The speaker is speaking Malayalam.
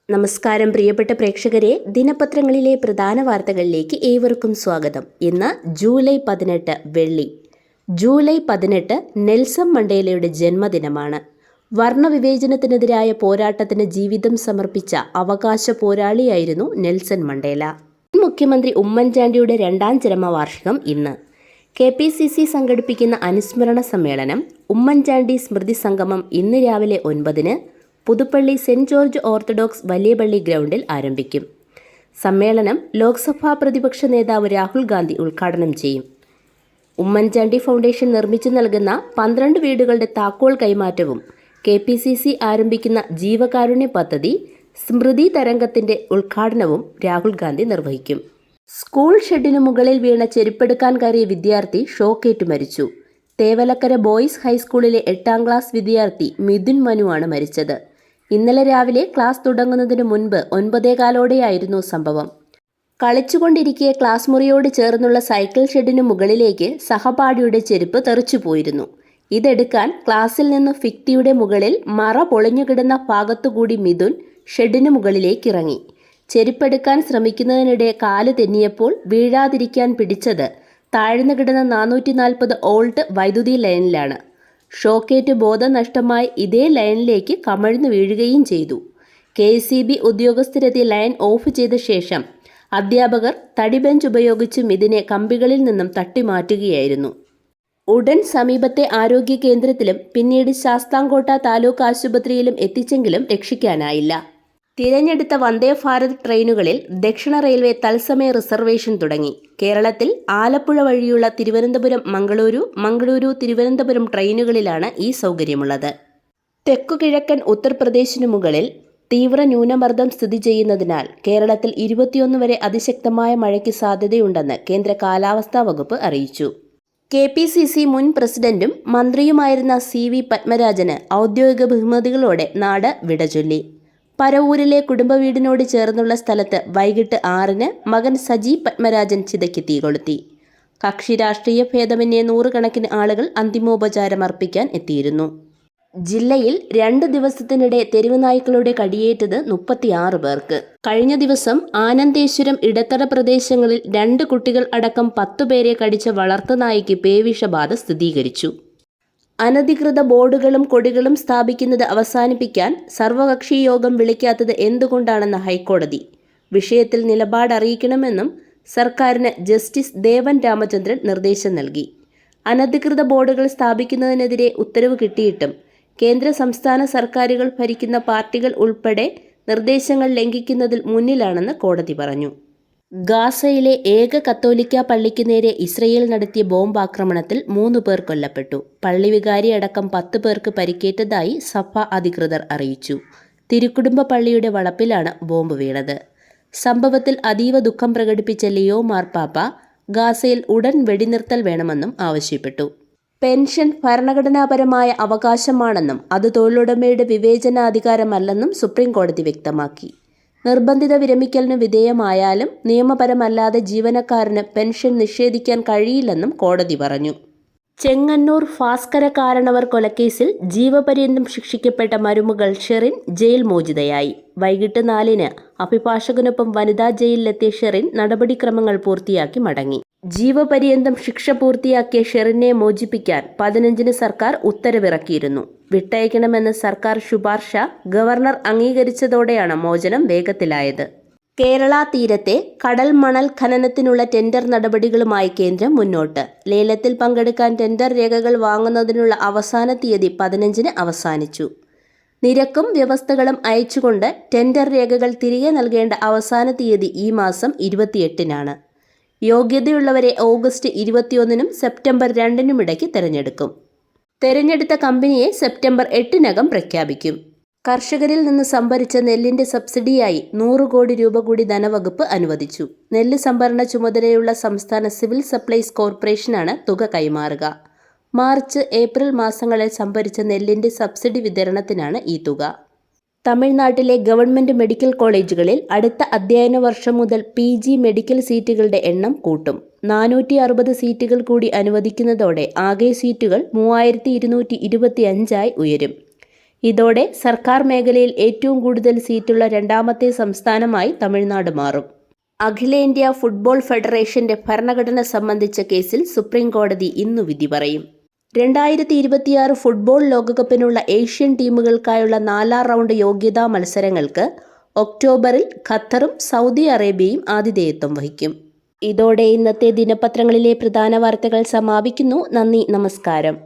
നമസ്കാരം പ്രിയപ്പെട്ട പ്രേക്ഷകരെ, ദിനപത്രങ്ങളിലെ പ്രധാന വാർത്തകളിലേക്ക് ഏവർക്കും സ്വാഗതം. ഇന്ന് ജൂലൈ 18 വെള്ളി. ജൂലൈ 18 നെൽസൺ മണ്ടേലയുടെ ജന്മദിനമാണ്. വർണ്ണവിവേചനത്തിനെതിരായ പോരാട്ടത്തിന് ജീവിതം സമർപ്പിച്ച അവകാശ പോരാളിയായിരുന്നു നെൽസൺ മണ്ടേല. മുഖ്യമന്ത്രി ഉമ്മൻചാണ്ടിയുടെ 2ാം ചരമവാർഷികം ഇന്ന്. KPCC സംഘടിപ്പിക്കുന്ന അനുസ്മരണ സമ്മേളനം ഉമ്മൻചാണ്ടി സ്മൃതി സംഗമം ഇന്ന് രാവിലെ 9-ന് പുതുപ്പള്ളി സെന്റ് ജോർജ് ഓർത്തഡോക്സ് വലിയ പള്ളി ഗ്രൗണ്ടിൽ ആരംഭിക്കും. സമ്മേളനം ലോക്സഭാ പ്രതിപക്ഷ നേതാവ് രാഹുൽ ഗാന്ധി ഉദ്ഘാടനം ചെയ്യും. ഉമ്മൻചാണ്ടി ഫൗണ്ടേഷൻ നിർമ്മിച്ചു നൽകുന്ന 12 വീടുകളുടെ താക്കോൽ കൈമാറ്റവും KPCC ആരംഭിക്കുന്ന ജീവകാരുണ്യ പദ്ധതി സ്മൃതി തരംഗത്തിന്റെ ഉദ്ഘാടനവും രാഹുൽ ഗാന്ധി നിർവഹിക്കും. സ്കൂൾ ഷെഡിനു മുകളിൽ വീണ ചെരുപ്പെടുക്കാൻ കയറിയ വിദ്യാർത്ഥി ഷോക്കേറ്റ് മരിച്ചു. തേവലക്കര ബോയ്സ് ഹൈസ്കൂളിലെ 8ാം ക്ലാസ് വിദ്യാർത്ഥി മിഥുൻ മനുവാണ് മരിച്ചത്. ഇന്നലെ രാവിലെ ക്ലാസ് തുടങ്ങുന്നതിന് മുൻപ് 9:15 സംഭവം. കളിച്ചുകൊണ്ടിരിക്കെ ക്ലാസ് മുറിയോട് ചേർന്നുള്ള സൈക്കിൾ ഷെഡിനു മുകളിലേക്ക് സഹപാഠിയുടെ ചെരുപ്പ് തെറിച്ചുപോയിരുന്നു. ഇതെടുക്കാൻ ക്ലാസ്സിൽ നിന്ന് ഭിത്തിയുടെ മുകളിൽ മറ പൊളിഞ്ഞുകിടന്ന ഭാഗത്തുകൂടി മിഥുൻ ഷെഡിനു മുകളിലേക്കിറങ്ങി. ചെരുപ്പെടുക്കാൻ ശ്രമിക്കുന്നതിനിടെ കാല് തെന്നിയപ്പോൾ വീഴാതിരിക്കാൻ പിടിച്ചത് താഴ്ന്നു കിടന്ന 440 വോൾട്ട് വൈദ്യുതി ലൈനിലാണ്. ഷോക്കേറ്റ് ബോധം നഷ്ടമായി ഇതേ ലൈനിലേക്ക് കമഴ്ന്നു വീഴുകയും ചെയ്തു. KEB ഉദ്യോഗസ്ഥരെത്തി ലൈൻ ഓഫ് ചെയ്ത ശേഷം അധ്യാപകർ തടിബെഞ്ച് ഉപയോഗിച്ച് മിഥുനെ കമ്പികളിൽ നിന്നും തട്ടിമാറ്റുകയായിരുന്നു. ഉടൻ സമീപത്തെ ആരോഗ്യ കേന്ദ്രത്തിലും പിന്നീട് ശാസ്താംകോട്ട താലൂക്ക് ആശുപത്രിയിലും എത്തിച്ചെങ്കിലും രക്ഷിക്കാനായില്ല. തിരഞ്ഞെടുത്ത വന്ദേ ഭാരത് ട്രെയിനുകളിൽ ദക്ഷിണ റെയിൽവേ തത്സമയ റിസർവേഷൻ തുടങ്ങി. കേരളത്തിൽ ആലപ്പുഴ വഴിയുള്ള തിരുവനന്തപുരം മംഗളൂരു തിരുവനന്തപുരം ട്രെയിനുകളിലാണ് ഈ സൗകര്യമുള്ളത്. തെക്കുകിഴക്കൻ ഉത്തർപ്രദേശിനു മുകളിൽ തീവ്ര ന്യൂനമർദ്ദം സ്ഥിതി ചെയ്യുന്നതിനാൽ കേരളത്തിൽ 21 വരെ അതിശക്തമായ മഴയ്ക്ക് സാധ്യതയുണ്ടെന്ന് കേന്ദ്ര കാലാവസ്ഥാ വകുപ്പ് അറിയിച്ചു. KPCC മുൻ പ്രസിഡന്റും മന്ത്രിയുമായിരുന്ന CV പത്മരാജന് ഔദ്യോഗിക ബഹുമതികളോടെ നാട് വിടചൊല്ലി. പരവൂരിലെ കുടുംബവീടിനോട് ചേർന്നുള്ള സ്ഥലത്ത് വൈകിട്ട് 6-ന് മകൻ സജി പത്മരാജൻ ചിതയ്ക്ക് തീകൊളുത്തി. കക്ഷി രാഷ്ട്രീയ ഭേദമന്യേ നൂറുകണക്കിന് ആളുകൾ അന്തിമോപചാരം അർപ്പിക്കാൻ എത്തിയിരുന്നു. ജില്ലയിൽ 2 ദിവസത്തിനിടെ തെരുവ് നായ്ക്കളുടെ കടിയേറ്റത് 36 പേർക്ക്. കഴിഞ്ഞ ദിവസം ആനന്ദേശ്വരം ഇടത്തറ പ്രദേശങ്ങളിൽ 2 കുട്ടികൾ അടക്കം 10 പേരെ കടിച്ച വളർത്തുനായ്ക്ക് പേവിഷബാധ സ്ഥിരീകരിച്ചു. അനധികൃത ബോർഡുകളും കൊടികളും സ്ഥാപിക്കുന്നത് അവസാനിപ്പിക്കാൻ സർവകക്ഷി യോഗം വിളിക്കാത്തത് എന്തുകൊണ്ടാണെന്ന് ഹൈക്കോടതി. വിഷയത്തിൽ നിലപാടറിയിക്കണമെന്നും സർക്കാരിന് ജസ്റ്റിസ് ദേവൻ രാമചന്ദ്രൻ നിർദ്ദേശം നൽകി. അനധികൃത ബോർഡുകൾ സ്ഥാപിക്കുന്നതിനെതിരെ ഉത്തരവ് കിട്ടിയിട്ടും കേന്ദ്ര സംസ്ഥാന സർക്കാരുകൾ ഭരിക്കുന്ന പാർട്ടികൾ ഉൾപ്പെടെ നിർദ്ദേശങ്ങൾ ലംഘിക്കുന്നതിൽ മുന്നിലാണെന്ന് കോടതി പറഞ്ഞു. ഗാസയിലെ ഏക കത്തോലിക്ക പള്ളിക്ക് നേരെ ഇസ്രയേൽ നടത്തിയ ബോംബാക്രമണത്തിൽ 3 പേർ കൊല്ലപ്പെട്ടു. പള്ളി വികാരി അടക്കം 10 പേർക്ക് പരിക്കേറ്റതായി സഭ അധികൃതർ അറിയിച്ചു. തിരുക്കുടുംബ പള്ളിയുടെ വളപ്പിലാണ് ബോംബ് വീണത്. സംഭവത്തിൽ അതീവ ദുഃഖം പ്രകടിപ്പിച്ച ലിയോ മാർപ്പാപ്പ ഗാസയിൽ ഉടൻ വെടിനിർത്തൽ വേണമെന്നും ആവശ്യപ്പെട്ടു. പെൻഷൻ ഭരണഘടനാപരമായ അവകാശമാണെന്നും അത് തൊഴിലുടമയുടെ വിവേചനാധികാരമല്ലെന്നും സുപ്രീം കോടതി വ്യക്തമാക്കി. നിർബന്ധിത വിരമിക്കലിന് വിധേയമായാലും നിയമപരമല്ലാതെ ജീവനക്കാരന് പെൻഷൻ നിഷേധിക്കാൻ കഴിയില്ലെന്നും കോടതി പറഞ്ഞു. ചെങ്ങന്നൂർ ഭാസ്കര കാരണവർ കൊലക്കേസിൽ ജീവപര്യന്തം ശിക്ഷിക്കപ്പെട്ട മരുമകൾ ഷെറിൻ ജയിൽ മോചിതയായി. വൈകിട്ട് 4-ന് അഭിഭാഷകനൊപ്പം വനിതാ ജയിലിലെത്തിയ ഷെറിൻ നടപടിക്രമങ്ങൾ പൂർത്തിയാക്കി മടങ്ങി. ജീവപര്യന്തം ശിക്ഷ പൂർത്തിയാക്കിയ ഷെറിനെ മോചിപ്പിക്കാൻ 15-ന് സർക്കാർ ഉത്തരവിറക്കിയിരുന്നു. വിട്ടയക്കണമെന്ന സർക്കാർ ശുപാർശ ഗവർണർ അംഗീകരിച്ചതോടെയാണ് മോചനം വേഗത്തിലായത്. കേരള തീരത്തെ കടൽ മണൽ ഖനനത്തിനുള്ള ടെൻഡർ നടപടികളുമായി കേന്ദ്രം മുന്നോട്ട്. ലേലത്തിൽ പങ്കെടുക്കാൻ ടെൻഡർ രേഖകൾ വാങ്ങുന്നതിനുള്ള അവസാന തീയതി 15-ന് അവസാനിച്ചു. നിരക്കും വ്യവസ്ഥകളും അയച്ചുകൊണ്ട് ടെൻഡർ രേഖകൾ തിരികെ നൽകേണ്ട അവസാന തീയതി ഈ മാസം 28-നാണ്. യോഗ്യതയുള്ളവരെ ഓഗസ്റ്റ് 21-നും സെപ്റ്റംബർ 2-നും ഇടയ്ക്ക് തിരഞ്ഞെടുക്കും. തെരഞ്ഞെടുത്ത കമ്പനിയെ സെപ്റ്റംബർ 8-നകം പ്രഖ്യാപിക്കും. കർഷകരിൽ നിന്ന് സംഭരിച്ച നെല്ലിന്റെ സബ്സിഡിയായി 100 കോടി രൂപ കൂടി ധനവകുപ്പ് അനുവദിച്ചു. നെല്ല് സംഭരണ ചുമതലയുള്ള സംസ്ഥാന സിവിൽ സപ്ലൈസ് കോർപ്പറേഷനാണ് തുക കൈമാറുക. മാർച്ച്, ഏപ്രിൽ മാസങ്ങളിൽ സംഭരിച്ച നെല്ലിന്റെ സബ്സിഡി വിതരണത്തിനാണ് ഈ തുക. തമിഴ്നാട്ടിലെ ഗവൺമെന്റ് മെഡിക്കൽ കോളേജുകളിൽ അടുത്ത അധ്യയന വർഷം മുതൽ PG മെഡിക്കൽ സീറ്റുകളുടെ എണ്ണം കൂട്ടും. 460 സീറ്റുകൾ കൂടി അനുവദിക്കുന്നതോടെ ആകെ സീറ്റുകൾ 3225 ഉയരും. ഇതോടെ സർക്കാർ മേഖലയിൽ ഏറ്റവും കൂടുതൽ സീറ്റുള്ള രണ്ടാമത്തെ സംസ്ഥാനമായി തമിഴ്നാട് മാറും. അഖിലേന്ത്യാ ഫുട്ബോൾ ഫെഡറേഷന്റെ ഭരണഘടന സംബന്ധിച്ച കേസിൽ സുപ്രീം കോടതി ഇന്നു വിധി പറയും. 2026 ഫുട്ബോൾ ലോകകപ്പിനുള്ള ഏഷ്യൻ ടീമുകൾക്കായുള്ള 4ാം റൗണ്ട് യോഗ്യതാ മത്സരങ്ങൾക്ക് ഒക്ടോബറിൽ ഖത്തറും സൗദി അറേബ്യയും ആതിഥേയത്വം വഹിക്കും. ഇതോടെ ഇന്നത്തെ ദിനപത്രങ്ങളിലെ പ്രധാന വാർത്തകൾ സമാപിക്കുന്നു. നന്ദി, നമസ്കാരം.